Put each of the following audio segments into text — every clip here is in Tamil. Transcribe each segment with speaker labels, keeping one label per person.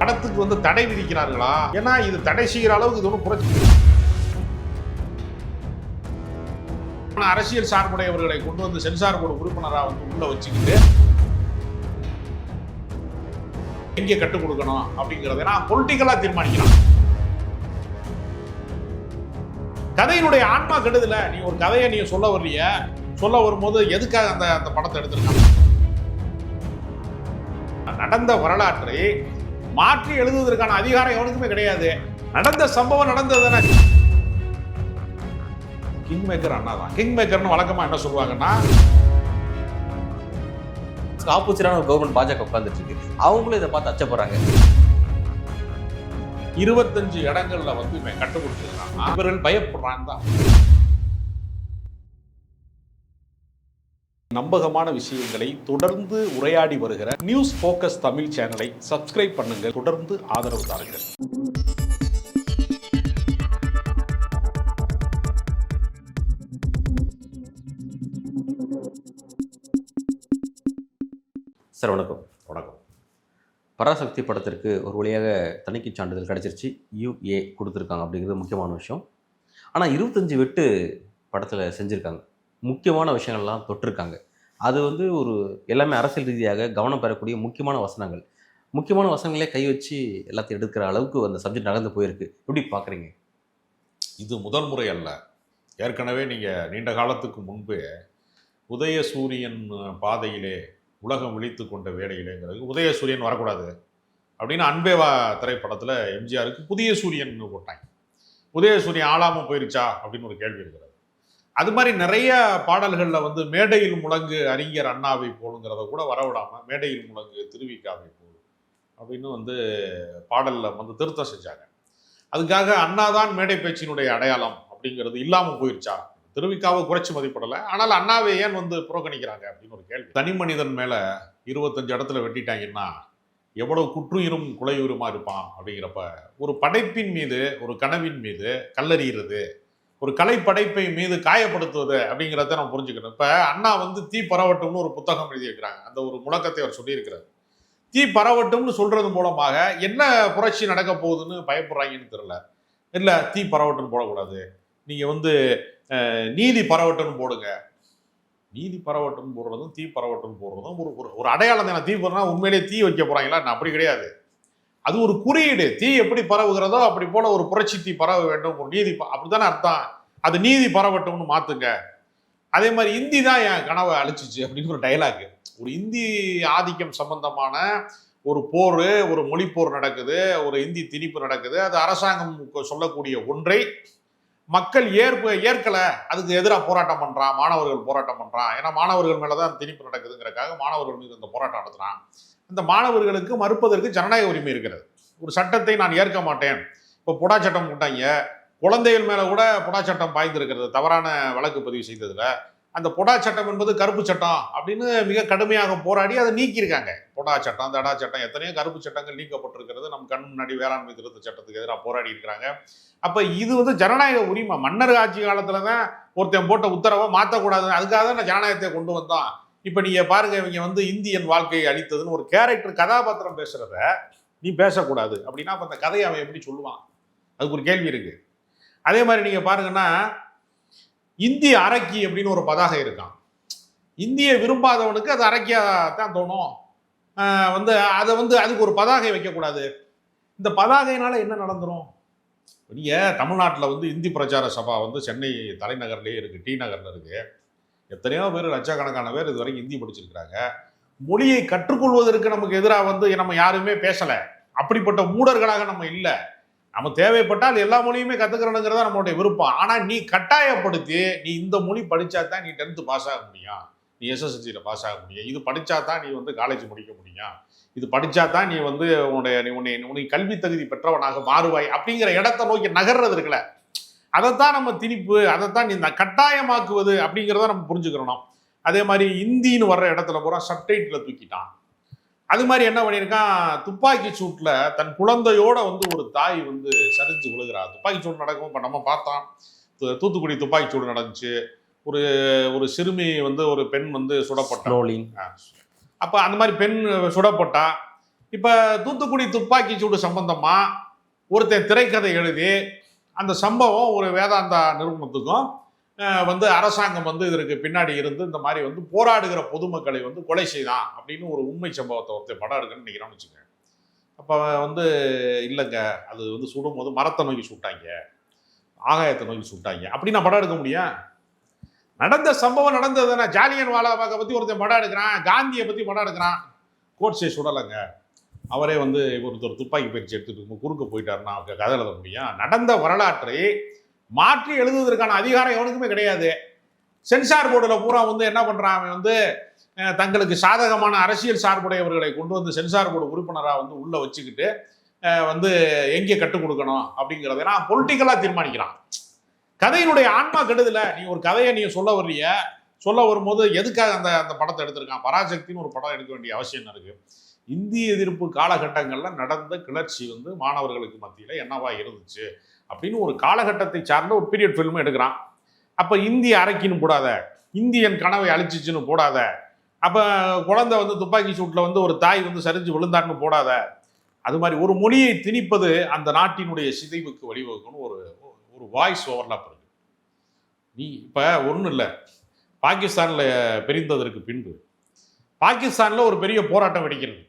Speaker 1: படத்துக்கு வந்து தடை விதிக்கிறார்களா? ஏன்னா இது தடை செய்கிற அளவுக்கு இது ஒன்றும் புரட்சி. அரசியல் சார்புடையவர்களை கொண்டு வந்து சென்சார் போர்டு உறுப்பினராக வந்து உள்ள வச்சுக்கிட்டு எங்கே கட்டுக் கொடுக்கணும் அப்படிங்கிறத நான் பொலிட்டிக்கலா தீர்மானிக்கலாம். கதையினுடைய ஆன்மா கெடுதல. நீ ஒரு கதையை நீ சொல்ல வரலைய, சொல்ல வரும்போது எதுக்காக அந்த படத்தை எடுத்திருக்காங்க? நடந்த வரலாற்றை மாற்றி எழுதுவதற்கான அதிகாரம் எவனுக்குமே கிடையாது. நடந்த சம்பவம் நடந்ததுதானே. கிங் மேக்கர் அண்ணா தான். கிங் மேக்கர்னு வழக்கமா என்ன சொல்லுவாங்கன்னா,
Speaker 2: ஆப்போசிட்டான கவர்மெண்ட் பாஜக உட்கார்ந்துட்டு இருக்கு, அவங்களும் இதை பார்த்து அச்சப்படுறாங்க.
Speaker 1: 25 இடங்கள்ல வந்து இவன் கட்டு கொடுத்துருக்கான். இவர்கள் பயப்படுறான் தான். நம்பகமான விஷயங்களை தொடர்ந்து உரையாடி வருகிற நியூஸ் போக்கஸ் தமிழ் சேனலை சப்ஸ்கிரைப் பண்ணுங்க. தொடர்ந்து ஆதரவு தாருங்கள்.
Speaker 2: சார் வணக்கம்.
Speaker 1: வணக்கம்.
Speaker 2: பராசக்தி படத்திற்கு ஒரு வழியாக தணிக்கை சான்றிதழ் கிடச்சிருச்சு, UA கொடுத்துருக்காங்க அப்படிங்கிறது முக்கியமான விஷயம். ஆனால் 25 வெட்டு படத்தில் செஞ்சுருக்காங்க, முக்கியமான விஷயங்கள்லாம் தொட்டிருக்காங்க. அது வந்து ஒரு எல்லாமே அரசியல் ரீதியாக கவனம் பெறக்கூடிய முக்கியமான வசனங்களே கை வச்சு எல்லாத்தையும் எடுக்கிற அளவுக்கு அந்த சப்ஜெக்ட் நகர்ந்து போயிருக்கு. எப்படி பார்க்குறீங்க?
Speaker 1: இது முதல் முறை அல்ல. ஏற்கனவே நீங்கள் நீண்ட காலத்துக்கு முன்பு உதயசூரியன் பாதையிலே உலகம் விழித்து கொண்ட வேலையிலேங்கிறது உதயசூரியன் வரக்கூடாது அப்படின்னு அன்பேவா திரைப்படத்தில் எம்ஜிஆருக்கு புதிய சூரியன் போட்டாங்க. உதயசூரியன் ஆளாமல் போயிருச்சா அப்படின்னு ஒரு கேள்வி இருக்கிறது. அது மாதிரி நிறைய பாடல்களில் வந்து மேடையில் முழங்கு அறிஞர் அண்ணாவை போலுங்கிறத கூட வரவிடாமல் மேடையில் முழங்கு திருவிக்காவை போல் அப்படின்னு வந்து பாடலில் வந்து திருத்தம் செஞ்சாங்க. அதுக்காக அண்ணாதான் மேடை பேச்சினுடைய அடையாளம் அப்படிங்கிறது இல்லாமல் போயிருச்சா? திருவிக்காவை குறைச்சி மதிப்பிடலை, ஆனால் அண்ணாவை ஏன் வந்து புறக்கணிக்கிறாங்க அப்படின்னு ஒரு கேள்வி. தனி மனிதன் மேலே 25 இடத்துல வெட்டிட்டாங்கன்னா எவ்வளவு குற்றுயிரும் குலையுருமா இருப்பான் அப்படிங்கிறப்ப ஒரு படைப்பின் மீது, ஒரு கனவின் மீது கல்லறிகிறது, ஒரு கலை படைப்பை மீது காயப்படுத்துவது அப்படிங்கிறத நம்ம புரிஞ்சுக்கணும். இப்போ அண்ணா வந்து தீ பரவட்டும்னு ஒரு புத்தகம் எழுதியிருக்கிறாங்க. அந்த ஒரு முழக்கத்தை அவர் சொல்லியிருக்கிறார். தீ பரவட்டும்னு சொல்றது மூலமாக என்ன புரட்சி நடக்க போகுதுன்னு பயப்படுறாங்கன்னு தெரியல. இல்லை தீ பரவட்டும்னு போடக்கூடாது, நீங்கள் வந்து நீதி பரவட்டும்னு போடுங்க. நீதி பரவட்டும் போடுறதும் தீ பரவட்டும் போடுறதும் ஒரு அடையாளம் தானே. தீ போடுறா உண்மையிலேயே தீ வைக்க போறாங்களா? அப்படி கிடையாது. அது ஒரு குறியீடு. தீ எப்படி பரவுகிறதோ அப்படி போல ஒரு புரட்சி தீ பரவ வேண்டும், ஒரு நீதி அப்படித்தானே அர்த்தம். அது நீதி பரவட்டும்னு மாத்துங்க. அதே மாதிரி இந்தி தான் என் கனவை அழிச்சிச்சு அப்படின்னு ஒரு டைலாக். ஒரு இந்தி ஆதிக்கம் சம்பந்தமான ஒரு போர், ஒரு மொழி போர் நடக்குது, ஒரு இந்தி திணிப்பு நடக்குது. அது அரசாங்கம் சொல்லக்கூடிய ஒன்றை மக்கள் ஏற்கலை, அதுக்கு எதிராக போராட்டம் பண்றான், மாணவர்கள் போராட்டம் பண்றான். ஏன்னா மாணவர்கள் மேலதான் திணிப்பு நடக்குதுங்கிறக்காக மாணவர்கள் மீது இந்த போராட்டம் நடத்துறான். அந்த மாணவர்களுக்கு மறுப்பதற்கு ஜனநாயக உரிமை இருக்கிறது. ஒரு சட்டத்தை நான் ஏற்க மாட்டேன். இப்போ புடா சட்டம் போட்டாங்க, குழந்தைகள் மேல கூட புடா சட்டம் பாய்ந்திருக்கிறது தவறான வழக்கு பதிவு செய்ததுல. அந்த புடா சட்டம் என்பது கருப்பு சட்டம் அப்படின்னு மிக கடுமையாக போராடி அதை நீக்கியிருக்காங்க. புடா சட்டம், தடா சட்டம், எத்தனையோ கருப்பு சட்டங்கள் நீக்கப்பட்டிருக்கிறது. நம்ம கண் முன்னாடி வேளாண்மை திருத்த சட்டத்துக்கு எதிராக போராடி இருக்கிறாங்க. அப்ப இது வந்து ஜனநாயக உரிமை. மன்னர் ஆட்சி காலத்துலதான் ஒருத்தன் போட்ட உத்தரவை மாற்றக்கூடாது, அதுக்காக தான் ஜனநாயகத்தை கொண்டு வந்தான். இப்ப நீங்க பாருங்க, இவங்க வந்து இந்தியன் வாழ்க்கையை அளித்ததுன்னு ஒரு கேரக்டர் கதாபாத்திரம் பேசுறத நீ பேசக்கூடாது அப்படின்னா அப்ப அந்த கதையை அவன் எப்படி சொல்லுவான்? அதுக்கு ஒரு கேள்வி இருக்கு. அதே மாதிரி நீங்க பாருங்கன்னா, இந்திய அரக்கி அப்படின்னு ஒரு பதாகை இருக்கான். இந்திய விரும்பாதவனுக்கு அது அரக்கியா தான் தோணும். வந்து அதை வந்து அதுக்கு ஒரு பதாகை வைக்கக்கூடாது. இந்த பதாகையினால என்ன நடந்துரும்? நீங்க தமிழ்நாட்டில் வந்து இந்தி பிரச்சார சபா வந்து சென்னை தலைநகர்லேயே இருக்கு, டி நகர்ல இருக்கு. எத்தனையோ பேர், லட்சக்கணக்கான பேர் இது வரைக்கும் இந்தி படிச்சிருக்கிறாங்க. மொழியை கற்றுக்கொள்வதற்கு நமக்கு எதிராக வந்து நம்ம யாருமே பேசலை. அப்படிப்பட்ட மூடர்களாக நம்ம இல்லை. நம்ம தேவைப்பட்டால் எல்லா மொழியுமே கற்றுக்கிறனுங்கிறதா நம்மளுடைய விருப்பம். ஆனால் நீ கட்டாயப்படுத்தி நீ இந்த மொழி படித்தா தான் நீ 10th பாஸ் ஆக முடியும், நீ SSLCயில் பாஸ் ஆக முடியும், இது படித்தா தான் நீ வந்து காலேஜ் முடிக்க முடியும், இது படித்தா தான் நீ வந்து உன்னை கல்வி தகுதி பெற்றவனாக மாறுவாய் அப்படிங்கிற இடத்தை நோக்கி நகர்றது இருக்குல்ல, அதைத்தான் நம்ம திணிப்பு, அதைத்தான் இந்த கட்டாயமாக்குவது அப்படிங்கிறத நம்ம புரிஞ்சுக்கிறோம். அதே மாதிரி இந்தின்னு வர்ற இடத்துல பூரா சப்டைட்டில் தூக்கிட்டான். அது மாதிரி என்ன பண்ணியிருக்கான், துப்பாக்கி சூட்டில் தன் குழந்தையோட வந்து ஒரு தாய் வந்து சரிஞ்சு விழுகிறா. துப்பாக்கி சூடு நடக்கும். இப்போ நம்ம பார்த்தோம், தூத்துக்குடி துப்பாக்கி சூடு நடந்துச்சு. ஒரு சிறுமி வந்து, ஒரு பெண் வந்து சுடப்பட்டா. அப்போ அந்த மாதிரி பெண் சுடப்பட்டா. இப்போ தூத்துக்குடி துப்பாக்கி சூடு சம்பந்தமா ஒருத்தன் திரைக்கதை எழுதி அந்த சம்பவம் ஒரு வேதாந்தா நிறுவனத்துக்கும் வந்து அரசாங்கம் வந்து இதற்கு பின்னாடி இருந்து இந்த மாதிரி வந்து போராடுகிற பொதுமக்களை வந்து கொலை செய்தான் அப்படின்னு ஒரு உண்மை சம்பவத்தை ஒருத்தர் படம் எடுக்கணும்னு நினைக்கிறான்னு வச்சுக்கோங்க. அப்போ வந்து இல்லைங்க, அது வந்து சுடும்போது மரத்தை நோக்கி சுட்டாங்க, ஆகாயத்தை நோக்கி சுட்டாங்க, அப்படி நான் படம் எடுக்க முடியும்? நடந்த சம்பவம் நடந்தது தானே. ஜாலியன் வாலாபாகை பற்றி ஒருத்தன் படம் எடுக்கிறான், காந்தியை பற்றி படம் எடுக்கிறான், கோட்ஸை சுடலைங்க, அவரே வந்து ஒருத்தர் துப்பாக்கி பயிற்சி எடுத்துட்டு குறுக்க போயிட்டாருன்னா கதை எழுத முடியும்? நடந்த வரலாற்றை மாற்றி எழுதுவதற்கான அதிகாரம் எவனுக்குமே கிடையாது. சென்சார் போர்டில் பூரா வந்து என்ன பண்ணுறான், அவன் வந்து தங்களுக்கு சாதகமான அரசியல் சார்புடையவர்களை கொண்டு வந்து சென்சார் போர்டு உறுப்பினராக வந்து உள்ளே வச்சுக்கிட்டு வந்து எங்கே கற்றுக் கொடுக்கணும் அப்படிங்கிறத நான் பொலிட்டிக்கலாக தீர்மானிக்கிறான். கதையினுடைய ஆன்மா கெடுதல. நீ ஒரு கதையை நீ சொல்ல வரும்போது எதுக்காக அந்த அந்த படத்தை எடுத்திருக்கான்? பராசக்தின்னு ஒரு படம் எடுக்க வேண்டிய அவசியம் என்ன இருக்கு? இந்திய எதிர்ப்பு காலகட்டங்களில் நடந்த கிளர்ச்சி வந்து மாணவர்களுக்கு மத்தியில் என்னவா இருந்துச்சு அப்படின்னு ஒரு காலகட்டத்தை சார்ந்த ஒரு பீரியட் ஃபில்ம் எடுக்கிறான். அப்போ இந்திய அரக்கின்னு போடாத, இந்தியன் கனவை அழிச்சிச்சுன்னு போடாத, அப்போ குழந்தை வந்து துப்பாக்கி சூட்டில் வந்து ஒரு தாய் வந்து சரிஞ்சு விழுந்தான்னு போடாத. அது மாதிரி ஒரு மொழியை திணிப்பது அந்த நாட்டினுடைய சிதைவுக்கு வழிவகுக்குன்னு ஒரு ஒரு வாய்ஸ் ஓவர்லாப் இருக்கு. நீ இப்போ ஒன்றும் இல்லை, பாகிஸ்தானில் பிரிந்ததற்கு பின்பு பாகிஸ்தானில் ஒரு பெரிய போராட்டம் வெடிக்கிறது.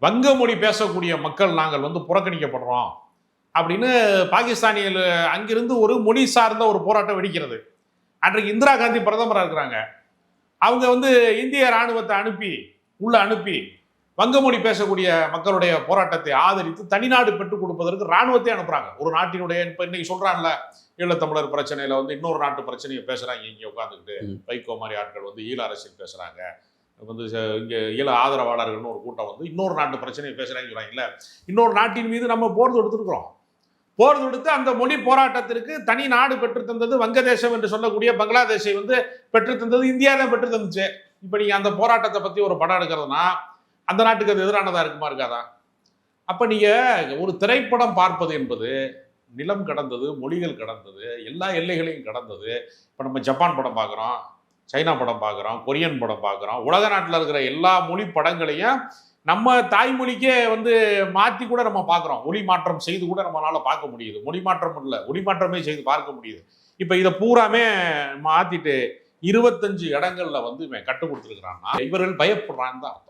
Speaker 1: வங்க மொழி பேசக்கூடிய மக்கள் நாங்கள் வந்து புறக்கணிக்கப்படுறோம் அப்படின்னு பாகிஸ்தானியில் அங்கிருந்து ஒரு மொழி சார்ந்த ஒரு போராட்டம் வெடிக்கிறது. அன்றைக்கு இந்திரா காந்தி பிரதமராக இருக்கிறாங்க. அவங்க வந்து இந்திய இராணுவத்தை அனுப்பி வங்க மொழி பேசக்கூடிய மக்களுடைய போராட்டத்தை ஆதரித்து தனிநாடு பெற்றுக் கொடுப்பதற்கு இராணுவத்தை அனுப்புறாங்க. ஒரு நாட்டினுடைய இப்போ இன்னைக்கு சொல்றாங்கல்ல, ஈழத்தமிழர் பிரச்சனையில வந்து இன்னொரு நாட்டு பிரச்சனையை பேசுறாங்க, இங்கே உட்காந்துக்கிட்டு வைகோ மாதிரி ஆட்கள் வந்து ஈழ அரசியல் பேசுறாங்க, வந்து இங்கே ஈழ ஆதரவாளர்கள்னு ஒரு கூட்டம் வந்து இன்னொரு நாட்டு பிரச்சனையை பேசுறாங்க சொல்றாங்கல்ல. இன்னொரு நாட்டின் மீது நம்ம போர் தொடுத்துருக்கிறோம். போர் தொடுத்து அந்த மொழி போராட்டத்திற்கு தனி நாடு பெற்று தந்தது வங்கதேசம் என்று சொல்லக்கூடிய பங்களாதேஷை வந்து பெற்று தந்தது இந்தியா தான் பெற்று தந்துச்சு. இப்போ நீங்கள் அந்த போராட்டத்தை பற்றி ஒரு படம் எடுக்கிறதுனா அந்த நாட்டுக்கு அது எதிரானதா இருக்குமா இருக்காதா? அப்போ நீங்கள் ஒரு திரைப்படம் பார்ப்பது என்பது நிலம் கடந்தது, மொழிகள் கடந்தது, எல்லா எல்லைகளையும் கடந்தது. இப்போ நம்ம ஜப்பான் படம் பார்க்குறோம், சைனா படம் பார்க்குறோம், கொரியன் படம் பார்க்குறோம், உலக நாட்டில் இருக்கிற எல்லா மொழி படங்களையும் நம்ம தாய்மொழிக்கே வந்து மாற்றி கூட நம்ம பார்க்குறோம். ஒளி மாற்றம் செய்து கூட நம்மளால பார்க்க முடியுது. மொழி மாற்றம் இல்லை, ஒளி மாற்றமே செய்து பார்க்க முடியுது. இப்போ இதை பூராமே மாற்றிட்டு 25 இடங்கள்ல வந்து கற்றுக் கொடுத்துருக்குறான்னா இவர்கள் பயப்படுறான்னு தான் அர்த்தம்.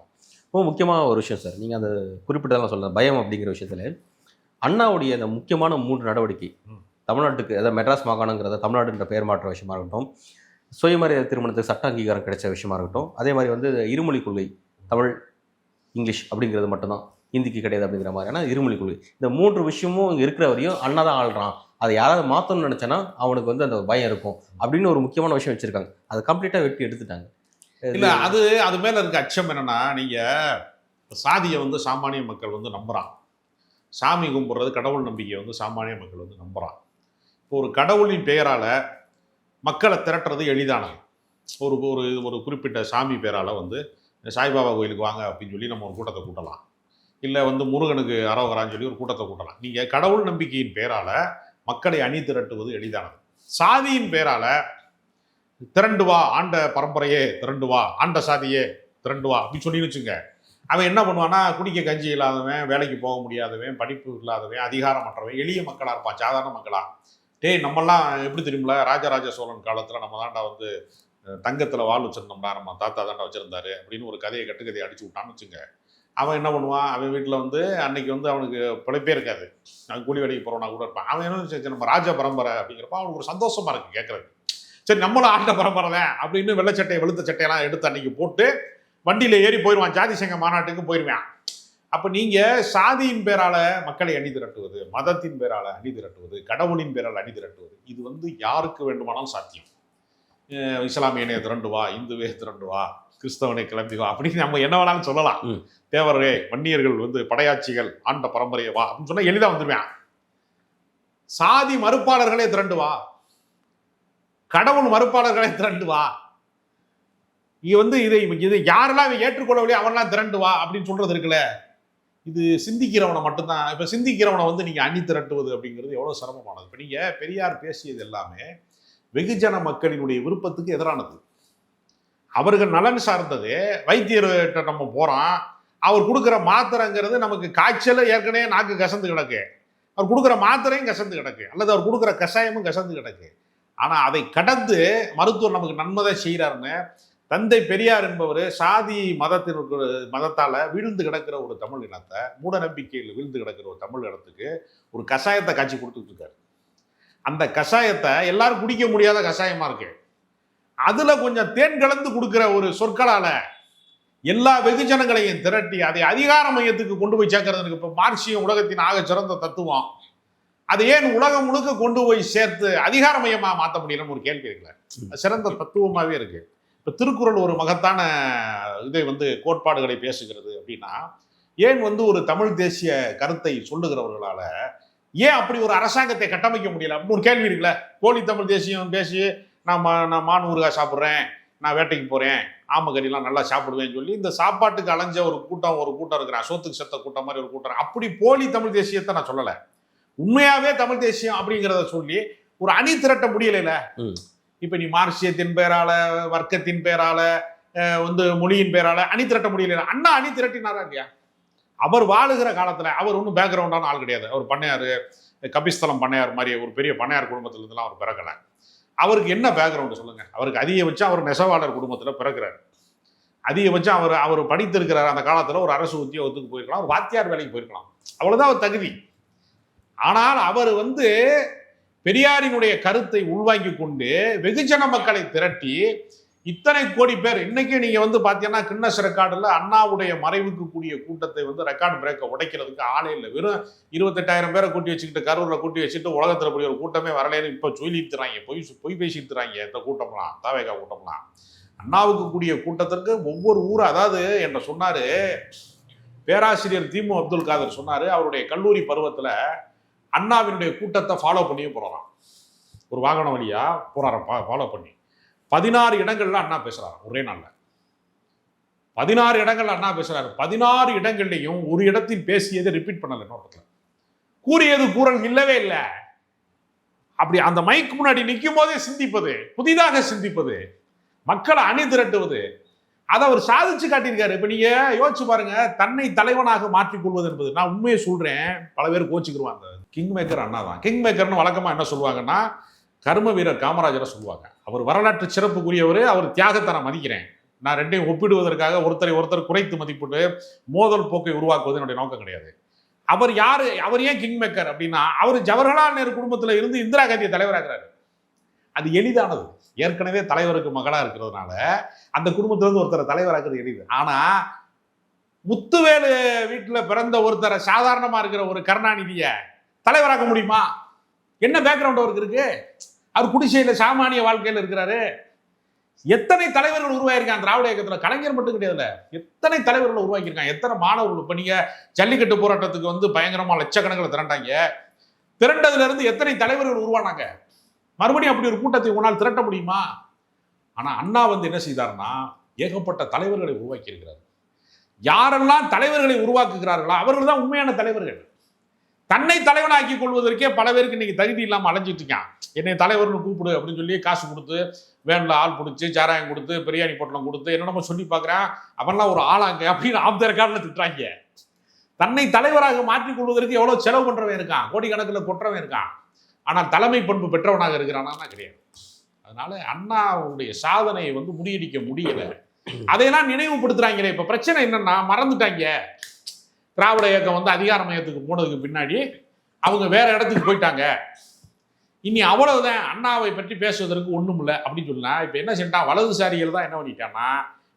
Speaker 2: ரொம்ப முக்கியமான ஒரு விஷயம் சார், நீங்கள் அந்த குறிப்பிட்டதெல்லாம் சொல்ல பயம் அப்படிங்கிற விஷயத்தில் அண்ணாவுடைய அந்த முக்கியமான 3 நடவடிக்கை, தமிழ்நாட்டுக்கு அதாவது மெட்ராஸ் மாகாணங்கிறத தமிழ்நாடுன்ற பெயர் மாற்ற விஷயமா இருக்கட்டும், சுயமரியாதை திருமணத்துக்கு சட்ட அங்கீகாரம் கிடைச்ச விஷயமா இருக்கட்டும், அதே மாதிரி வந்து இருமொழி கொள்கை, தமிழ் இங்கிலீஷ் அப்படிங்கிறது மட்டும்தான், ஹிந்திக்கு கிடையாது அப்படிங்கிற மாதிரியான இருமொழி கொள்கை, இந்த 3 விஷயமும் இங்கே இருக்கிற வரையும் அண்ணா தான் ஆள்றான், அதை யாராவது மாற்றணும்னு நினச்சேன்னா அவனுக்கு வந்து அந்த பயம் இருக்கும் அப்படின்னு ஒரு முக்கியமான விஷயம் வச்சுருக்காங்க. அதை கம்ப்ளீட்டாக வெட்டி எடுத்துட்டாங்க.
Speaker 1: இல்லை, அது மேலே இருக்க அச்சம் என்னன்னா, நீங்கள் சாதியை வந்து சாமானிய மக்கள் வந்து நம்புகிறான், சாமி கும்பிட்றது கடவுள் நம்பிக்கையை வந்து சாமானிய மக்கள் வந்து நம்புகிறான். இப்போ ஒரு கடவுளின் பெயரால் மக்களை திரட்டுறது எளிதானது. ஒரு ஒரு ஒரு குறிப்பிட்ட சாமி பேரால் வந்து சாய்பாபா கோயிலுக்கு வாங்க அப்படின்னு சொல்லி நம்ம ஒரு கூட்டத்தை கூட்டலாம், இல்லை வந்து முருகனுக்கு அரோகரான்னு சொல்லி ஒரு கூட்டத்தை கூட்டலாம். நீங்கள் கடவுள் நம்பிக்கையின் பேரால் மக்களை அணி திரட்டுவது எளிதானது. சாதியின் பேரால் திரண்டு வா, ஆண்ட பரம்பரையே திரண்டு வா, ஆண்ட சாதியே திரண்டு வா அப்படின்னு சொல்லி வச்சுங்க, அவன் என்ன பண்ணுவான்னா குடிக்க கஞ்சி இல்லாதவன், வேலைக்கு போக முடியாதவன், படிப்பு இல்லாதவன், அதிகாரமற்றவன், எளிய மக்களாக இருப்பான், சாதாரண மக்களா. டேய் நம்மெல்லாம் எப்படி தெரியுமில, ராஜராஜ சோழன் காலத்தில் நம்ம தாண்டா வந்து தங்கத்தில் வாழ் வச்சிருந்தோம்டா, நம்ம தாத்தா தாண்டா வச்சுருந்தாரு அப்படின்னு ஒரு கதையை கட்டுக்கதையை அடிச்சு விட்டான்னு வச்சுங்க, அவன் என்ன பண்ணுவான், அவன் வீட்டில் வந்து அன்னைக்கு வந்து அவனுக்கு பிழைப்பே இருக்காது, அவன் கூலி வேலைக்கு போகிறவனா கூட இருப்பான். அவன் என்ன நம்ம ராஜ பரம்பரை அப்படிங்கிறப்ப அவனுக்கு ஒரு சந்தோஷமா இருக்கு கேட்கறது. சரி நம்மளும் ஆண்ட பரம்பரை தான் அப்படின்னு வெள்ளை சட்டையை வெளுத்த சட்டையெல்லாம் எடுத்து அன்னைக்கு போட்டு வண்டியில் ஏறி போயிடுவான், ஜாதி சங்க மாநாட்டுக்கு போயிடுவான். அப்போ நீங்கள் சாதியின் பேரால் மக்களை அணி திரட்டுவது, மதத்தின் பேரால் அணி திரட்டுவது, கடவுளின் பேரால் அணி திரட்டுவது, இது வந்து யாருக்கு வேண்டுமானாலும் சாத்தியம். இஸ்லாமியனே திரண்டு வா, இந்துவே திரண்டு வா, கிறிஸ்தவனை கிளம்பி வா அப்படின்னு நம்ம என்ன வேணாலும் சொல்லலாம். தேவரே வன்னியர்கள் வந்து படையாட்சிகள் ஆண்ட பரம்பரையை வா அப்படின்னு சொன்னால் எளிதாக வந்துடுவேன். சாதி மறுப்பாளர்களே திரண்டு வா, கடவுள் மறுப்பாளர்களை திரண்டு வா, இங்க வந்து இதை யாரெல்லாம் இவன் ஏற்றுக்கொள்ளவில்லையோ அவன்லாம் திரண்டு வா அப்படின்னு சொல்றது இருக்குல்ல, இது சிந்திக்கிறவனை மட்டும்தான். இப்ப சிந்திக்கிறவனை வந்து நீங்க அணி திரட்டுவது அப்படிங்கிறது எவ்வளவு சிரமமானது. இப்ப நீங்க பெரியார் பேசியது எல்லாமே வெகுஜன மக்களினுடைய விருப்பத்துக்கு எதிரானது, அவர்கள் நலன் சார்ந்தது. வைத்தியர்கிட்ட நம்ம போறோம், அவர் கொடுக்குற மாத்திரைங்கிறது நமக்கு காய்ச்சல் ஏற்கனவே நாக்கு கசந்து கிடக்கு, அவர் கொடுக்குற மாத்திரையும் கசந்து கிடக்கு, அல்லது அவர் கொடுக்குற கஷாயமும் கசந்து கிடக்கு. ஆனா அதை கடந்து மருத்துவர் நமக்கு நன்மைதான் செய்யறாருன்னு தந்தை பெரியார் என்பவர் சாதி மதத்தால வீழ்ந்து கிடக்கிற ஒரு தமிழ் இனத்தை, மூட நம்பிக்கையில் வீழ்ந்து கிடக்கிற ஒரு தமிழ் இனத்துக்கு ஒரு கஷாயத்தை காட்சி கொடுத்துட்டு இருக்காரு. அந்த கஷாயத்தை எல்லாரும் குடிக்க முடியாத கஷாயமா இருக்கு, அதுல கொஞ்சம் தேன் கலந்து கொடுக்கிற ஒரு சொற்களால எல்லா வெகுஜனங்களையும் திரட்டி அதை அதிகார மையத்துக்கு கொண்டு போய் சேர்க்கறதுக்கு இப்ப மார்க்சியம் உலகத்தின் ஆக சிறந்த தத்துவம், அதை ஏன் உலகம் முழுக்க கொண்டு போய் சேர்த்து அதிகார மையமா மாற்ற முடியலன்னு ஒரு கேள்வி இருக்குல்ல, சிறந்த தத்துவமாவே இருக்கு. இப்ப திருக்குறள் ஒரு மகத்தான இதை கோட்பாடுகளை பேசுகிறது அப்படின்னா, ஏன் ஒரு தமிழ் தேசிய கருத்தை சொல்லுகிறவர்களால ஏன் அப்படி ஒரு அரசாங்கத்தை கட்டமைக்க முடியல அப்படின்னு ஒரு கேள்வி இருக்குல்ல. போலி தமிழ் தேசியம் பேசி நான் மான் ஊறுகாய் சாப்பிட்றேன், நான் வேட்டைக்கு போறேன், ஆமக்கறிலாம் நல்லா சாப்பிடுவேன்னு சொல்லி இந்த சாப்பாட்டுக்கு அலைஞ்ச ஒரு கூட்டம் இருக்கிறான், சோத்துக்கு செத்த கூட்டம் மாதிரி ஒரு கூட்டம். அப்படி போலி தமிழ் தேசியத்தை நான் சொல்லலை, உண்மையாவே தமிழ் தேசியம் அப்படிங்கிறத சொல்லி ஒரு அணி திரட்ட முடியல. இப்ப நீ மார்க்சியத்தின் பேரால, வர்க்கத்தின் பேரால, மொழியின் பேரால அணி திரட்ட முடியல. அண்ணா அணி திரட்டினாரா இல்லையா? அவர் வாழுகிற காலத்துல அவர் ஒன்றும் பேக்ரவுண்டான ஆள் கிடையாது. அவர் பண்ணையாரு, கபிஸ்தலம் பண்ணையார் மாதிரி ஒரு பெரிய பண்ணையார் குடும்பத்துல இருந்தெல்லாம் அவர் பிறக்கல. அவருக்கு என்ன பேக்ரவுண்டு சொல்லுங்க? அவருக்கு அதிகபட்சம் அவர் நெசவாளர் குடும்பத்துல பிறக்கிறார், அதிகபட்சம் அவர் படித்திருக்கிறார். அந்த காலத்துல ஒரு அரசு உத்தியோகத்துக்கு போயிருக்கலாம், ஒரு வாத்தியார் வேலைக்கு போயிருக்கலாம், அவ்வளவுதான் அவர் தகுதி. ஆனால் அவர் பெரியாரினுடைய கருத்தை உள்வாங்கி கொண்டு வெகுஜன மக்களை திரட்டி இத்தனை கோடி பேர் இன்னைக்கு நீங்க பாத்தீங்கன்னா கின்னஸ் ரெக்கார்டுல அண்ணாவுடைய மறைவுக்கு கூடிய கூட்டத்தை ரெக்கார்டு பிரேக்கை உடைக்கிறதுக்கு ஆளே இல்லை. வெறும் 28,000 பேரை கூட்டி வச்சுக்கிட்டு, கரூர்ல கூட்டி வச்சுட்டு உலகத்துல போய் ஒரு கூட்டமே வரலேன்னு இப்ப சொல்லிட்டுறாங்க, பொய் பேசிட்டுறாங்க. இந்த கூட்டம்லாம் தாவேகா கூட்டம்லாம் அண்ணாவுக்கு கூடிய கூட்டத்திற்கு ஒவ்வொரு ஊரும், அதாவது என்ன சொன்னாரு பேராசிரியர் திமு அப்துல் காதர் சொன்னாரு, அவருடைய கல்லூரி பருவத்துல அண்ணாவினுடைய கூட்டத்தை ஃபாலோ பண்ணியே போறாராம். ஒரு வாகனம் வழியா போறாராம் ஃபாலோ பண்ணி 16 இடங்கள்ல அண்ணா பேசுறாரு ஒரே நாள்ல. 16 இடங்கள்ல அண்ணா பேசுறாரு. 16 இடங்கள்லையும் ஒரு இடத்தில் பேசியதை ரிப்பீட் பண்ணல, இன்னொருத்துல கூறியது கூறல் இல்லவே இல்லை. அப்படி அந்த மைக்கு முன்னாடி நிற்கும் போதே சிந்திப்பது, புதிதாக சிந்திப்பது, மக்களை அணி திரட்டுவது, அதை அவர் சாதிச்சு காட்டியிருக்காரு. இப்ப நீங்க யோசிச்சு பாருங்க, தன்னை தலைவனாக மாற்றிக்கொள்வது என்பது, நான் உண்மையை சொல்றேன், பல பேர் கோச்சுக்குருவாங்க. கிங் மேக்கர் அண்ணா தான். கிங் மேக்கர்னு வழக்கமா என்ன சொல்லுவாங்கன்னா கர்ம வீரர் காமராஜரை சொல்லுவாங்க. அவர் வரலாற்று சிறப்புக்குரியவர், அவர் தியாகத்தை நான் மதிக்கிறேன். நான் ரெண்டையும் ஒப்பிடுவதற்காக ஒருத்தர் குறைத்து மதிப்பிட்டு மோதல் போக்கை உருவாக்குவது என்னுடைய நோக்கம் கிடையாது. அவர் யாரு, அவர் ஏன் கிங் மேக்கர் அப்படின்னா, அவர் ஜவஹர்லால் நேரு குடும்பத்துல இருந்து இந்திரா காந்தியை தலைவராகிறாரு. அது எளிதானது, ஏற்கனவே தலைவருக்கு மகளா இருக்கிறதுனால அந்த குடும்பத்துல இருந்து ஒருத்தரை தலைவராக்குறது எளிது. ஆனா முத்துவேலு வீட்டுல பிறந்த ஒருத்தரை, சாதாரணமா இருக்கிற ஒரு கருணாநிதிய தலைவராக்க முடியுமா? என்ன பேக்ரவுண்ட் அவருக்கு இருக்கு? அவர் குடிசையில சாமானிய வாழ்க்கையில இருக்கிறாரு. எத்தனை தலைவர்கள் உருவாயிருக்காங்க திராவிட இயக்கத்துல, கலைஞர் மட்டும் கிடையாதுல, எத்தனை தலைவர்கள் உருவாக்கியிருக்காங்க, எத்தனை மாணவர்கள். இப்ப நீங்க ஜல்லிக்கட்டு போராட்டத்துக்கு பயங்கரமா லட்சக்கணக்கில் திரண்டாங்க, திரண்டதுல இருந்து எத்தனை தலைவர்கள் உருவானாங்க? மறுபடியும் அப்படி ஒரு கூட்டத்தை உன்னால் திரட்ட முடியுமா? ஆனா அண்ணா என்ன செய்தார்னா, ஏகப்பட்ட தலைவர்களை உருவாக்கி இருக்கிறார். யாரெல்லாம் தலைவர்களை உருவாக்குகிறார்களோ அவர்கள் தான் உண்மையான தலைவர்கள். தன்னை தலைவனாக்கி கொள்வதற்கே பல பேருக்கு இன்னைக்கு தகுதி இல்லாமல் அலைஞ்சிட்டு இருக்கான். என்னை தலைவர்னு கூப்பிடு அப்படின்னு சொல்லி காசு கொடுத்து, வேன்ல ஆள் பிடிச்சி, சாராயம் கொடுத்து, பிரியாணி பொட்டலம் கொடுத்து என்னென்னமோ சொல்லி பார்க்குறான். அவன்லாம் ஒரு ஆளாங்க அப்படின்னு ஆப்த ரெக்கார்டில் திட்டுறாங்க. தன்னை தலைவராக மாற்றிக் கொள்வதற்கு எவ்வளவு செலவு பண்றவன் இருக்கான், கோடிக்கணக்கில் கொட்டுறவன் இருக்கான். ஆனால் தலைமை பண்பு பெற்றவனாக இருக்கிறானா கிடையாது. அதனால அண்ணாவுடைய சாதனையை முறியடிக்க முடியல. அதையெல்லாம் நினைவுபடுத்துறாங்களே. இப்ப பிரச்சனை என்னன்னா, மறந்துட்டாங்க. திராவிட இயக்கம் அதிகார மையத்துக்கு போனதுக்கு பின்னாடி அவங்க வேற இடத்துக்கு போயிட்டாங்க. இனி அவ்வளவுதான், அண்ணாவை பற்றி பேசுவதற்கு ஒண்ணும் இல்லை அப்படின்னு சொல்லலாம். இப்ப என்ன செஞ்சான், வலதுசாரிகள் தான் என்ன பண்ணிட்டான்னா,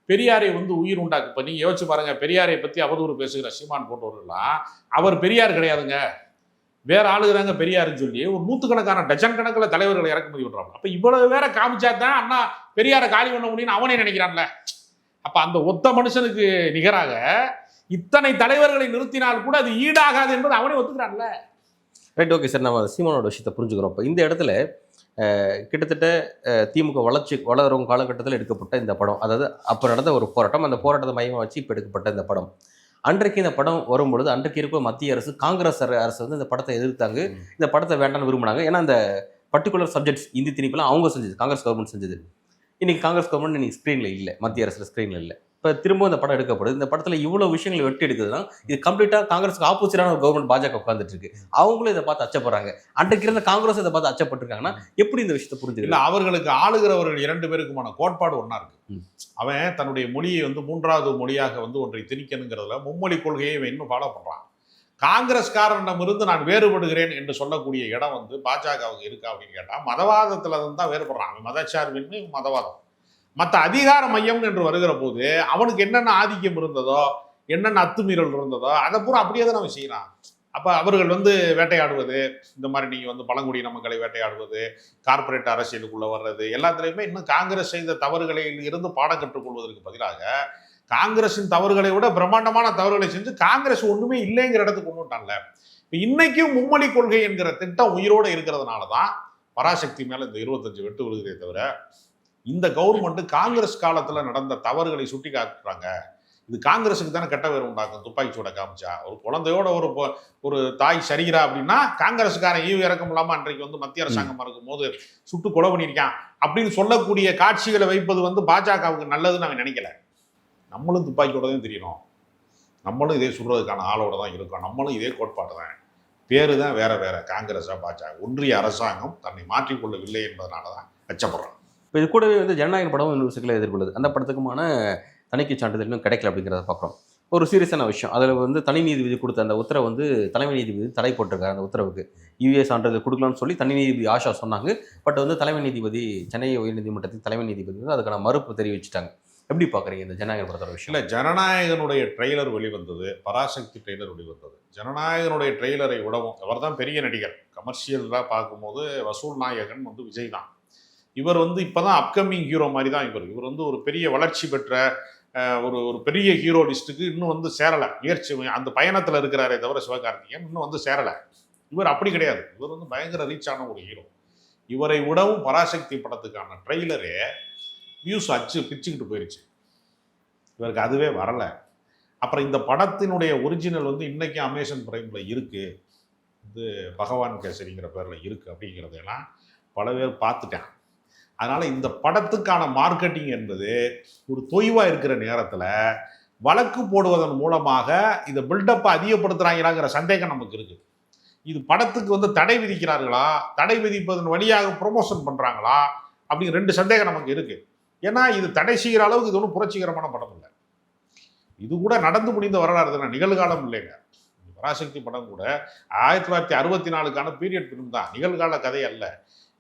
Speaker 1: பெரியாரை உயிர் உண்டாக்கு. இப்ப நீங்க யோசிச்சு பாருங்க, பெரியாரை பத்தி அவதூறு பேசுகிற சீமான் போன்றவர்கள்லாம் அவர் பெரியார் கிடையாதுங்க, வேற ஆளுகிறாங்க பெரியாருன்னு சொல்லி ஒரு நூற்றுக்கணக்கான டஜன் கணக்கில் தலைவர்களை இறக்குமதி பண்றாங்க. அப்ப இவ்வளவு வேற காமிச்சா தான் அண்ணா பெரியாரை காலி பண்ண முடியும்னு அவனே நினைக்கிறான்ல. அப்ப அந்த ஒத்த மனுஷனுக்கு நிகராக இத்தனை தலைவர்களை நிறுத்தினால் கூட அது ஈடாகாது என்பது அவனே ஒத்துக்கிறான்ல.
Speaker 2: ரைட், ஓகே சார், நம்ம சீமானோட விஷயத்தை புரிஞ்சுக்கிறோம். இப்போ இந்த இடத்துல கிட்டத்தட்ட திமுக வளரும் காலகட்டத்தில் எடுக்கப்பட்ட இந்த படம், அதாவது அப்போ நடந்த ஒரு போராட்டம், அந்த போராட்டத்தை மையமாக வச்சு இப்போ எடுக்கப்பட்ட இந்த படம், அன்றைக்கு இந்த படம் வரும்பொழுது அன்றைக்கு இருக்க மத்திய அரசு, காங்கிரஸ் அரசு இந்த படத்தை எதிர்த்தாங்க, இந்த படத்தை வேண்டாம்னு விரும்பினாங்க. ஏன்னா இந்த பர்டிகுலர் சப்ஜெக்ட்ஸ் இந்தி திணிப்பெல்லாம் அவங்க செஞ்சது, காங்கிரஸ் கவர்மெண்ட் செஞ்சது. இன்னைக்கு காங்கிரஸ் கவர்மெண்ட் இன்னைக்கு ஸ்க்ரீனில் இல்லை, மத்திய அரசில் ஸ்க்ரீனில் இல்லை. இப்போ திரும்ப இந்த படம் எடுக்கப்படுது. இந்த படத்தில் இவ்வளோ விஷயங்கள் வெட்டி எடுக்குதுன்னா இது கம்ப்ளீட்டாக காங்கிரஸுக்கு ஆப்போசிட்டான ஒரு கவர்மெண்ட் பாஜக உட்காந்துட்டு இருக்கு. அவங்களும் இதை பார்த்து அச்சப்படுறாங்க. அன்றைக்கு இருந்த காங்கிரஸ் இதை பார்த்து அச்சப்பட்டிருக்காங்கன்னா எப்படி இந்த விஷயத்தை புரிஞ்சுக்கல?
Speaker 1: இல்லை, அவர்களுக்கு ஆளுகிறவர்கள் 2 பேருக்குமான கோட்பாடு ஒன்றா இருக்கு. அவன் தன்னுடைய மொழியை வந்து 3வது மொழியாக வந்து ஒன்றை திணிக்கணுங்கிறதுல மும்மொழி கொள்கையை இவன் இன்னும் ஃபாலோ பண்ணுறான். காங்கிரஸ்காரனிடமிருந்து நான் வேறுபடுகிறேன் என்று சொல்லக்கூடிய இடம் வந்து பாஜகவுக்கு இருக்கா அப்படின்னு கேட்டால் மதவாதத்தில் தான் வேறுபடுறான். அவன் மதச்சார்பின்மை, மதவாதம். மற்ற அதிகார மையம் என்று வருகிற போது அவனுக்கு என்னென்ன ஆதிக்கம் இருந்ததோ, என்னென்ன அத்துமீறல் இருந்ததோ அதை பூரா அப்படியே தான் அவன் செய்கிறான். அப்போ அவர்கள் வந்து வேட்டையாடுவது, இந்த மாதிரி நீங்கள் வந்து பழங்குடியின மக்களை வேட்டையாடுவது, கார்ப்பரேட் அரசியலுக்குள்ளே வர்றது, எல்லாத்துலேயுமே இன்னும் காங்கிரஸ் செய்த தவறுகளில் இருந்து பாடம் கற்றுக்கொள்வதற்கு பதிலாக காங்கிரஸின் தவறுகளை விட பிரம்மாண்டமான தவறுகளை செஞ்சு காங்கிரஸ் ஒன்றுமே இல்லைங்கிற இடத்துக்கு கொண்டு விட்டான்ல. இப்போ இன்னைக்கும் மும்மொழி கொள்கை என்கிற திட்டம் உயிரோடு இருக்கிறதுனால தான் பராசக்தி மேலே இந்த 25 வெட்டு விழுகிறதே தவிர இந்த கவர்மெண்ட் காங்கிரஸ் காலத்தில் நடந்த தவறுகளை சுட்டி காட்டுறாங்க. இது காங்கிரஸுக்கு தானே கெட்ட பேர் உண்டாக்கும். துப்பாக்கி சூட காமிச்சா ஒரு குழந்தையோட ஒரு தாய் சரிகிறா அப்படின்னா காங்கிரஸுக்காரன் ஈவு இறக்கம் இல்லாமல் அன்றைக்கு வந்து மத்திய அரசாங்கம் இருக்கும் போது சுட்டு கொலை பண்ணியிருக்கான் அப்படின்னு சொல்லக்கூடிய காட்சிகளை வைப்பது வந்து பாஜகவுக்கு நல்லதுன்னு அவன் நினைக்கல. நம்மளும் துப்பாக்கியோட தான் தெரியணும், நம்மளும் இதே சுடுறதுக்கான ஆளோட தான் இருக்கோம், நம்மளும் இதே கோட்பாடு தான், பேரு தான் வேற வேற, காங்கிரஸா பாஜக. ஒன்றிய அரசாங்கம் தன்னை மாற்றிக்கொள்ளவில்லை என்பதனால தான் அச்சப்படுறான்.
Speaker 2: இப்போ இது கூடவே வந்து ஜனநாயக படம் இன்னொரு சிக்கலை எதிர்கொள்ளுது. அந்த படத்துக்குமான தணிக்கை சான்றிதழ் இன்னும் கிடைக்கல அப்படிங்கிறத பார்க்குறோம். ஒரு சீரியஸான விஷயம். அதில் வந்து தனி நீதிபதி கொடுத்த அந்த உத்தரவு வந்து தலைமை நீதிபதி தடை போட்டிருக்காரு. அந்த உத்தரவுக்கு யூஏ சான்றிதழ் கொடுக்கலாம்னு சொல்லி தனி நீதிபதி ஆஷா சொன்னாங்க. பட் வந்து தலைமை நீதிபதி, சென்னை உயர்நீதிமன்றத்தின் தலைமை நீதிபதி வந்து அதுக்கான மறுப்பு தெரிவிச்சிட்டாங்க. எப்படி பார்க்குறீங்க இந்த ஜனநாயக படத்தோட விஷயம்?
Speaker 1: இல்லை, ஜனநாயகனுடைய ட்ரெய்லர் வெளிவந்தது, பராசக்தி ட்ரெய்லர் வெளிவந்தது. ஜனநாயகனுடைய ட்ரெய்லரை விடவும் அவர் தான் பெரிய நடிகர். கமர்ஷியலாக பார்க்கும்போது வசூல் நாயகன் வந்து விஜய் தான். இவர் வந்து இப்போ தான் அப்கமிங் ஹீரோ மாதிரி தான். இவர் வந்து ஒரு பெரிய வளர்ச்சி பெற்ற ஒரு பெரிய ஹீரோ லிஸ்ட்டுக்கு இன்னும் வந்து சேரலை. முயற்சி அந்த பயணத்தில் இருக்கிறாரே தவிர சிவகார்த்திகேயன் இன்னும் வந்து சேரலை. இவர் அப்படி கிடையாது. இவர் வந்து பயங்கர ரீச்சான ஒரு ஹீரோ. இவரை விடவும் பராசக்தி படத்துக்கான ட்ரெய்லரே வியூஸ் பிச்சுக்கிட்டு போயிடுச்சு. இவருக்கு அதுவே வரலை. அப்புறம் இந்த படத்தினுடைய ஒரிஜினல் வந்து இன்றைக்கும் அமேசான் பிரைமில் இருக்குது. இது பகவான் கேசரிங்கிற பேரில் இருக்குது. அப்படிங்கிறதெல்லாம் பல பேர் பார்த்துட்டேன். அதனால் இந்த படத்துக்கான மார்க்கெட்டிங் என்பது ஒரு தொய்வாக இருக்கிற நேரத்தில் வழக்கு போடுவதன் மூலமாக இதை பில்டப்பை அதிகப்படுத்துகிறாங்களாங்கிற சந்தேகம் நமக்கு இருக்குது. இது படத்துக்கு வந்து தடை விதிக்கிறார்களா, தடை விதிப்பதன் வழியாக ப்ரொமோஷன் பண்ணுறாங்களா அப்படிங்கிற 2 சந்தேகம் நமக்கு இருக்குது. ஏன்னா இது தடை செய்கிற அளவுக்கு இது ஒன்றும் புரட்சிகரமான படம் இல்லை. இது கூட நடந்து முடிந்த வரலாறு தானே, நிகழ்காலம் இல்லைங்க. பராசக்தி படம் கூட 1964க்கான பீரியட் ஃபிலிம் தான், நிகழ்கால கதை அல்ல.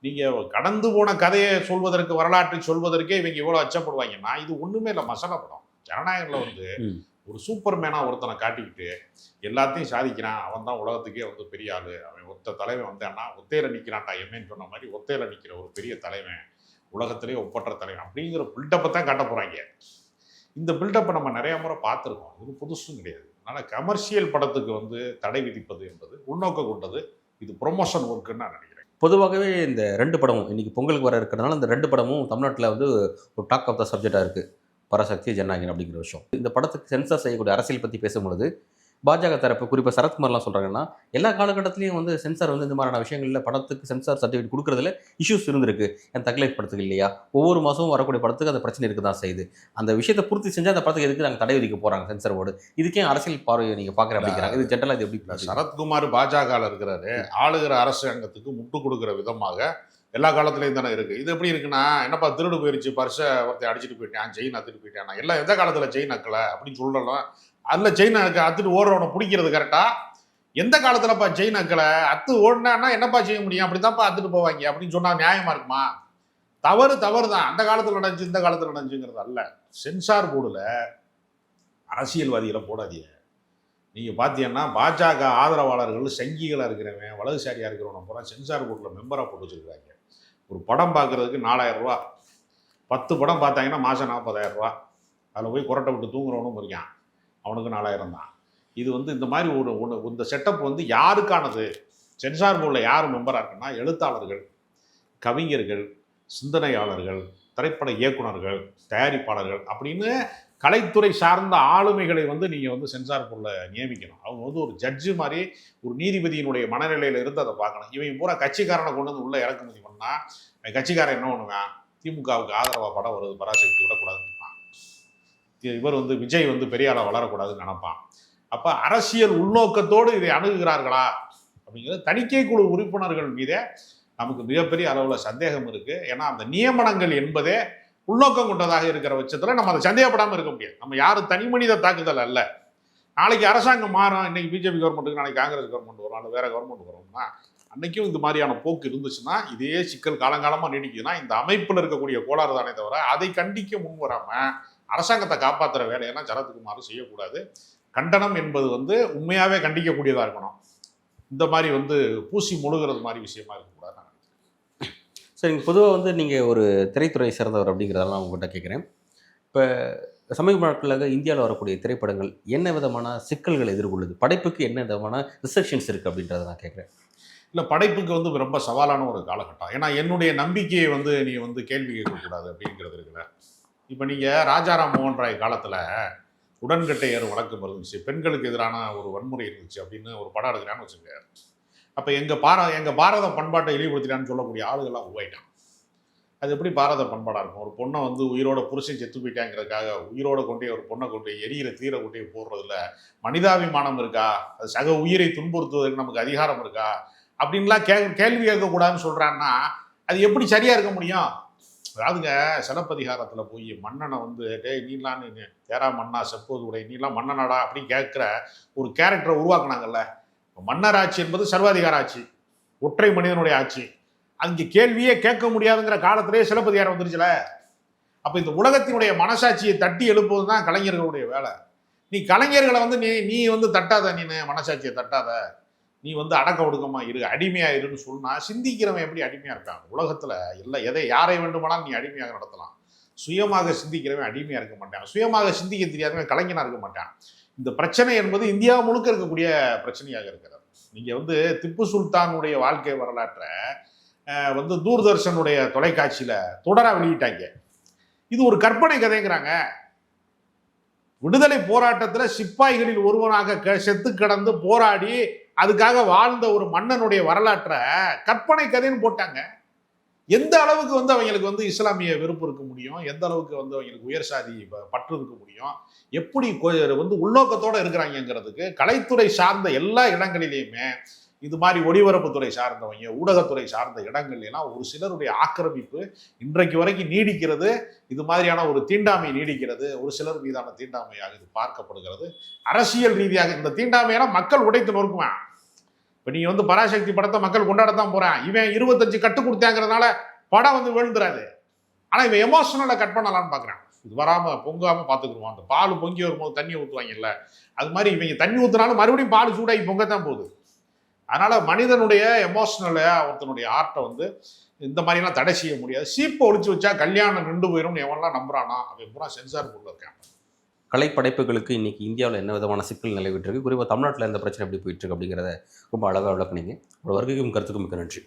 Speaker 1: நீங்கள் கடந்து போன கதையை சொல்வதற்கு, வரலாற்றை சொல்வதற்கே இவங்க எவ்வளோ அச்சப்படுவாங்கன்னா இது ஒன்றுமே இல்லை, மசாலா படம். ஜனநாயகத்தில் வந்து ஒரு சூப்பர் மேனாக ஒருத்தனை காட்டிக்கிட்டு எல்லாத்தையும் சாதிக்கிறான், அவன் தான் உலகத்துக்கே வந்து பெரிய ஆள், அவன் ஒத்த தலைவன் வந்தான்னா ஒத்தையில் நிற்கிறான்டா எம்ஏன்னு சொன்ன மாதிரி ஒத்தையில் நிற்கிற ஒரு பெரிய தலைவன், உலகத்திலே ஒப்பற்ற தலைவன் அப்படிங்கிற பில்டப்பை தான் காட்ட போகிறாங்க. இந்த பில்டப்பை நம்ம நிறைய முறை பார்த்துருக்கோம். இது புதுசும் கிடையாது. அதனால் கமர்ஷியல் படத்துக்கு வந்து தடை விதிப்பது என்பது உள்நோக்கம் கொண்டது. இது ப்ரொமோஷன் ஒர்க்குன்னு நான் நினைக்கிறேன்.
Speaker 2: பொதுவாகவே இந்த 2 படமும் இன்றைக்கி பொங்கலுக்கு வர இருக்கிறதுனால இந்த 2 படமும் தமிழ்நாட்டில் வந்து ஒரு டாக் ஆஃப் த சப்ஜெக்டாக இருக்குது. பராசக்தி, ஜனநாயகன் அப்படிங்கிற விஷயம். இந்த படத்துக்கு சென்சார் செய்யக்கூடிய அரசியல் பற்றி பேசும்பொழுது பாஜக தரப்பு, குறிப்பாக சரத்குமார்லாம் சொல்கிறாங்கன்னா எல்லா காலகட்டத்திலையும் வந்து சென்சார் வந்து இந்த மாதிரியான விஷயங்களில் படத்துக்கு சென்சார் சர்டிஃபிகேட் கொடுக்குறதுல இஷ்யூஸ் இருந்திருக்கு. என் தக்லைஃப் படத்துக்கு இல்லையா, ஒவ்வொரு மாதமும் வரக்கூடிய படத்துக்கு அந்த பிரச்சனை இருக்க தான் செய்யுது. அந்த விஷயத்தை பூர்த்தி செஞ்சால் அந்த படத்துக்கு எதுக்கு நாங்கள் தடை விதிக்க போகிறாங்க சென்சார் போர்டு, இதுக்கே அரசியல் பார்வையை நீங்கள் பார்க்குற அப்படிங்கிறாங்க. இது ஜென்ரலாக இது எப்படி?
Speaker 1: சரத்குமார் பாஜகவில் இருக்கிறாரு, ஆளுகிற அரசாங்கத்துக்கு முட்டு கொடுக்குற விதமாக எல்லா காலத்துலேயும் தானே இருக்குது. இது எப்படி இருக்குன்னா, என்னப்பா திருடு போயிடுச்சு, பர்ஸை ஒருத்தர் அடிச்சுட்டு போயிட்டான், செயின் அத்துட்டு போயிட்டான், நான் எல்லாம் எந்த காலத்தில் செயின் அக்கலை அப்படின்னு சொல்லலாம். அதில் செயின் அத்துட்டு ஓடுறவனை பிடிக்கிறது கரெக்டாக. எந்த காலத்தில்ப்பா செயின் அக்கலை, அத்து ஓடினா என்னப்பா செய்ய முடியும், அப்படி தான்ப்பா அத்துட்டு போவாங்க அப்படின்னு சொன்னால் நியாயமாக இருக்குமா? தவறு தான். அந்த காலத்தில் நடந்துச்சு, இந்த காலத்தில் நடந்துச்சுங்கிறது அல்ல. சென்சார் போர்டில் அரசியல்வாதிகளை போடாதீங்க. நீங்கள் பார்த்தீங்கன்னா பாஜக ஆதரவாளர்கள் சங்கிகளாக இருக்கிறவன், வலதுசாரியாக இருக்கிறவனை பூரா சென்சார் போர்டில் மெம்பராக போட்டு வச்சுருக்காங்க. ஒரு படம் பார்க்குறதுக்கு 4000 ரூபா, 10 படம் பார்த்தாங்கன்னா மாதம் 40,000 ரூபா. அதில் போய் குரட்டை விட்டு தூங்குறவனும் இருக்கான், அவனுக்கு 4000 தான். இது வந்து இந்த மாதிரி இந்த செட்டப் வந்து யாருக்கானது? சென்சார் போர்டில் யார் மெம்பராக இருக்குன்னா எழுத்தாளர்கள், கவிஞர்கள், சிந்தனையாளர்கள், திரைப்பட இயக்குனர்கள், தயாரிப்பாளர்கள் அப்படின்னு கலைத்துறை சார்ந்த ஆளுமைகளை வந்து நீங்கள் வந்து சென்சார் போர்டில் நியமிக்கணும். அவங்க வந்து ஒரு ஜட்ஜு மாதிரி ஒரு நீதிபதியினுடைய மனநிலையில் இருந்து அதை பார்க்கணும். இவங்க பூரா கட்சிக்காரனை கொண்டு வந்து உள்ளே இறக்குமதி பண்ணால் கட்சிக்காரன் என்ன பண்ணுவான், திமுகவுக்கு ஆதரவாக படம் வருது, பராசக்தி விடக்கூடாதுன்னு. இவர் வந்து விஜய் வந்து பெரிய ஆளா வளரக்கூடாதுன்னு நினைப்பான். அப்ப அரசியல் உள்நோக்கத்தோடு இதை அணுகுகிறார்களா அப்படிங்கிறது தணிக்கை குழு உறுப்பினர்கள் மீதே நமக்கு மிகப்பெரிய அளவுல சந்தேகம் இருக்கு. ஏன்னா அந்த நியமனங்கள் என்பதே உள்நோக்கம் கொண்டதாக இருக்கிற பட்சத்துல நம்ம அதை சந்தேகப்படாம இருக்க முடியாது. நம்ம யாரும் தனி மனித தாக்குதல் அல்ல. நாளைக்கு அரசாங்கம் மாறும், இன்னைக்கு பிஜேபி கவர்மெண்ட்டுக்கு நாளைக்கு காங்கிரஸ் கவர்மெண்ட் வரும், அல்லது வேற கவர்மெண்ட் வரும்னா அன்னைக்கும் இந்த மாதிரியான போக்கு இருந்துச்சுன்னா, இதே சிக்கல் காலங்காலமா நீடிக்குதுன்னா இந்த அமைப்புல இருக்கக்கூடிய கோளாறு தானே தவிர அதை கண்டிக்க முன் வராம அரசாங்கத்தை காப்பாற்றுற வேலையெல்லாம் சரத்குமார் செய்யக்கூடாது. கண்டனம் என்பது வந்து உண்மையாவே கண்டிக்கக்கூடியதா இருக்கணும். இந்த மாதிரி வந்து பூசி முழுகிறது மாதிரி விஷயமா இருக்கக்கூடாது.
Speaker 2: சரிங்க. பொதுவாக வந்து நீங்கள் ஒரு திரைத்துறை சேர்ந்தவர் அப்படிங்கிறதெல்லாம் உங்கள்கிட்ட கேட்குறேன். இப்போ சமீப நாட்களாக இந்தியாவில் வரக்கூடிய திரைப்படங்கள் என்ன விதமான சிக்கல்களை எதிர்கொள்ளுது, படைப்புக்கு என்ன விதமான ரிஸ்ட்ரிக்ஷன்ஸ் இருக்குது அப்படின்றத நான் கேட்குறேன்.
Speaker 1: இல்லை, படைப்புக்கு வந்து ரொம்ப சவாலான ஒரு காலகட்டம். ஏன்னா என்னுடைய நம்பிக்கையை வந்து நீ வந்து கேள்வி கேட்கக்கூடாது அப்படிங்கிறது இருக்குல்ல. இப்போ நீங்கள் ராஜாராம் மோகன் ராய் காலத்தில் உடன்கட்டை ஏறும் வழக்கம் இருந்துச்சு, பெண்களுக்கு எதிரான ஒரு வன்முறை இருந்துச்சு அப்படின்னு ஒரு படம் எடுக்கிறான்னு வச்சுருக்காரு. அப்போ எங்கள் பாரத பண்பாட்டை இழிவுபடுத்தினான்னு சொல்லக்கூடிய ஆளுகள்லாம் உருவாயிட்டான். அது எப்படி பாரத பண்பாடாக இருக்கும்? ஒரு பொண்ணை வந்து உயிரோட புருஷன் செத்து போயிட்டாங்கிறதுக்காக உயிரோட கொண்டே ஒரு பொண்ணை கொண்டு எரியிற தீர கொண்டே போடுறதுல மனிதாபிமானம் இருக்கா? அது சக உயிரை துன்புறுத்துவதற்கு நமக்கு அதிகாரம் இருக்கா அப்படின்லாம் கேள்வி கேட்கக்கூடாதுன்னு சொல்கிறான்னா அது எப்படி சரியாக இருக்க முடியும்? அதாவதுங்க, சிலப்பதிகாரத்தில் போய் மன்னனை வந்து டேய் நீலாம் தேரா மன்னா செப்போது உடை நீலாம் மன்னனாடா அப்படின்னு கேட்குற ஒரு கேரக்டரை உருவாக்குனாங்கல்ல. மன்னராட்சி என்பது சர்வாதிகார ஆட்சி, ஒற்றை மனிதனுடைய ஆட்சி. அங்கே கேள்வியே கேட்க முடியாதுங்கிற காலத்திலேயே சிலப்பதிகாரம் வந்துருச்சுல. அப்போ இந்த உலகத்தினுடைய மனசாட்சியை தட்டி எழுப்புவது தான் கலைஞர்களுடைய வேலை. நீ கலைஞர்களை வந்து நீ வந்து தட்டாத, நீ மனசாட்சியை தட்டாத, நீ வந்து அடக்க ஒடுக்கமா இரு, அடிமையா இருன்னு சொன்னா சிந்திக்கிறவன் எப்படி அடிமையா இருக்கான்? உலகத்துல எதை யாரை வேண்டுமானாலும் நீ அடிமையாக நடத்தலாம். சுயமாக சிந்திக்கிறவன் அடிமையா இருக்க மாட்டான். சுயமாக சிந்திக்க தெரியாதவன் கலைஞனா இருக்க மாட்டான். இந்த பிரச்சனை என்பது இந்தியா முழுக்க இருக்கக்கூடிய பிரச்சனையாக இருக்கிறது. நீங்க வந்து திப்பு சுல்தானுடைய வாழ்க்கை வரலாற்றை வந்து தூர்தர்ஷனுடைய தொலைக்காட்சியில தொடரா வெளியிட்டாங்க. இது ஒரு கற்பனை கதைங்கிறாங்க. விடுதலை போராட்டத்தில் சிப்பாய்களில் ஒருவனாக செத்து கிடந்து போராடி அதுக்காக வாழ்ந்த ஒரு மன்னனுடைய வரலாற்றை கற்பனை கதைன்னு போட்டாங்க. எந்த அளவுக்கு வந்து அவங்களுக்கு வந்து இஸ்லாமிய வெறுப்பு இருக்க முடியும்? எந்த அளவுக்கு வந்து அவங்களுக்கு உயர் சாதி பற்று இருக்க முடியும்? எப்படி வந்து உள்நோக்கத்தோடு இருக்கிறாங்கிறதுக்கு கலைத்துறை சார்ந்த எல்லா இடங்களிலேயுமே இது மாதிரி ஒளிபரப்புத்துறை சார்ந்தவங்க, ஊடகத்துறை சார்ந்த இடங்கள்லாம் ஒரு சிலருடைய ஆக்கிரமிப்பு இன்றைக்கு வரைக்கும் நீடிக்கிறது. இது மாதிரியான ஒரு தீண்டாமை நீடிக்கிறது. ஒரு சிலர் மீதான தீண்டாமையாக இது பார்க்கப்படுகிறது. அரசியல் ரீதியாக இந்த தீண்டாமையெல்லாம் மக்கள் உடைத்து நொறுக்குவேன். இப்போ நீங்கள் வந்து பராசக்தி படத்தை மக்கள் கொண்டாடத்தான் போகிறேன். இவன் 25 கட்டு கொடுத்தாங்கிறதுனால படம் வந்து விழுந்துடாது. ஆனால் இவன் எமோஷனலை கட் பண்ணலான்னு பார்க்குறான். இது வராமல் பொங்காமல் பார்த்துக்குருவான். அந்த பால் பொங்கி வரும்போது தண்ணியை ஊற்றுவாங்கல்ல, அது மாதிரி இவங்க தண்ணி ஊற்றுனாலும் மறுபடியும் பால் சூடாகி பொங்கத்தான் போகுது. அதனால மனிதனுடைய எமோஷனலை, ஒருத்தனுடைய ஆர்ட்டை வந்து இந்த மாதிரிலாம் தடை செய்ய முடியாது. சீப்பை ஒழிச்சு வச்சா கல்யாணம் நின்று போயிடும் எவன்லாம் நம்புறானா அவன் பூரா சென்சார் போர்டில் இருக்கான்.
Speaker 2: கலைப்படைப்புகளுக்கு இன்னைக்கு இந்தியாவில் என்ன விதமான சிக்கல் நிலவிட்டு இருக்கு, குறிப்பாக தமிழ்நாட்டில் இந்த பிரச்சனை எப்படி போயிட்டு இருக்கு அப்படிங்கிறத ரொம்ப அழகாக விளக்குனீங்க. உங்களோட வருகைக்கும் கருத்துக்கும் மிக்க நன்றி.